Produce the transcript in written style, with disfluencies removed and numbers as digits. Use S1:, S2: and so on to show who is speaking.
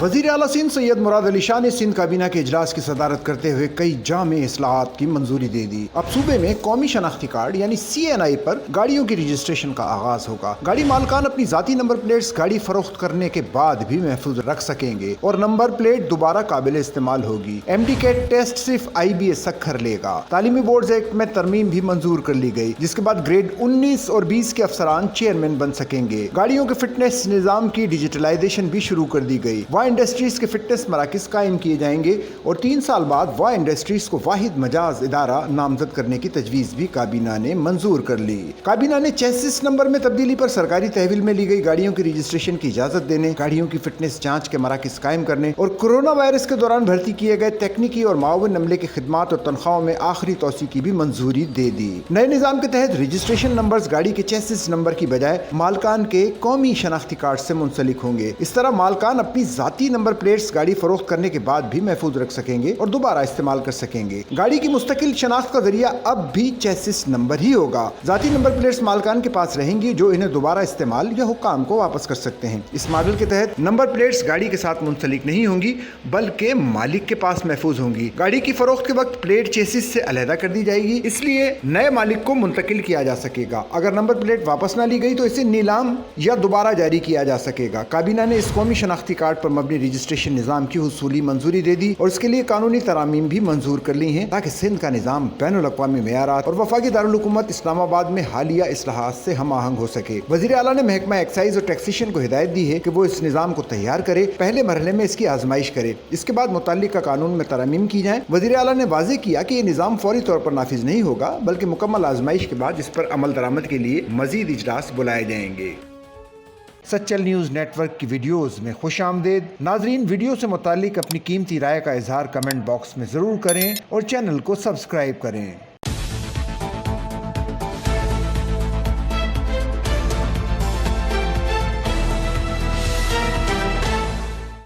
S1: वज़ीर आला सिंध सैयद मुराद अली शाह ने सिंध काबीना के इजलास की सदारत करते हुए कई जामे इस्लाहात की मंजूरी दे दी। अब सूबे में कौमी शनाख्ती कार्ड यानी CNI पर गाड़ियों की रजिस्ट्रेशन का आगाज होगा। गाड़ी मालकान अपनी जाती नंबर प्लेट्स गाड़ी फरोख्त करने के बाद भी महफूज रख सकेंगे और नंबर प्लेट दोबारा काबिल इस्तेमाल होगी। MD कैट टेस्ट सिर्फ IBA सक्खर लेगा। तालीमी बोर्ड एक्ट में तरमीम भी मंजूर कर ली गई, जिसके बाद ग्रेड 19 और 20 के अफसरान चेयरमैन बन सकेंगे। गाड़ियों के फिटनेस निज़ाम की डिजिटलाइजेशन भी शुरू कर दी गई। वाह इंडस्ट्रीज के फिटनेस मराकज कायम किए जाएंगे और 3 साल बाद वाह इंडस्ट्रीज को वाहिद मजाज इदारा नामजद करने की तजवीज़ भी काबीना ने मंजूर कर ली। काबीना ने चेसिस नंबर में तब्दीली पर सरकारी तहवील में ली गई गाड़ियों की रजिस्ट्रेशन की इजाजत देने, गाड़ियों की फिटनेस जांच के मराकज कायम करने और कोरोना वायरस के दौरान भर्ती किए गए तकनीकी और मावन अमले की खिदमात और तनख्वाहों में आखिरी तोसी की भी मंजूरी दे दी। नए निज़ाम के तहत रजिस्ट्रेशन नंबर्स गाड़ी के चेसिस नंबर की बजाय मालकान के कौमी शनाख्ती कार्ड से मुंसलिक होंगे। इस तरह मालकान अपनी जाती नंबर प्लेट्स गाड़ी फरोख्त करने के बाद भी महफूज रख सकेंगे और दोबारा इस्तेमाल कर सकेंगे। गाड़ी की मुस्तकिल शनाख्त का जरिया अब भी चेसिस नंबर ही होगा। जाती नंबर प्लेट्स मालकान के पास रहेंगी जो इन्हें दोबारा इस्तेमाल या हुक्काम को वापस कर सकते हैं। इस मॉडल के तहत नंबर प्लेट्स गाड़ी के साथ मुंसलिक नहीं होंगी बल्कि मालिक के पास महफूज होंगी। गाड़ी की फरोख्त के वक्त प्लेट चेसिस से अलहदा कर दी जाएगी, इसलिए नए मालिक को मुंतकिल किया जा सकेगा। अगर नंबर प्लेट वापस ना ली गई तो इसे नीलाम या दोबारा जारी किया जा सकेगा। काबीना ने इस कौमी शनाख्ती कार्ड पर मबनी रजिस्ट्रेशन निज़ाम की हुसूली मंजूरी दे दी और इसके लिए कानूनी तरामीम भी मंजूर कर ली हैं ताकि सिंध का निज़ाम बैनुल अक़वामी मेयारात और वफाकी दारुल हुकूमत इस्लामाबाद में हालिया इस्लाहात से हम आहंग हो सके। वज़ीर आला ने महकमा एक्साइज और टैक्सेशन को हिदायत दी है कि वो इस निज़ाम को तैयार करे, पहले मरहले में इसकी आजमाइश करे, इसके बाद मुताल्लिका कानून में तरामीम की जाए। वज़ीर आला ने वाज़ेह किया कि ये निज़ाम फौरी तौर पर नाफिज नहीं होगा बल्कि मुकम्मल आजमाइश के बाद इस पर अमल दरामद के लिए मज़ीद इजलास बुलाए जाएंगे। सच्चल न्यूज़ नेटवर्क की वीडियोस में खुश आमदेद। नाजरीन, वीडियो से मुतालिक अपनी कीमती राय का इजहार कमेंट बॉक्स में ज़रूर करें और चैनल को सब्सक्राइब करें।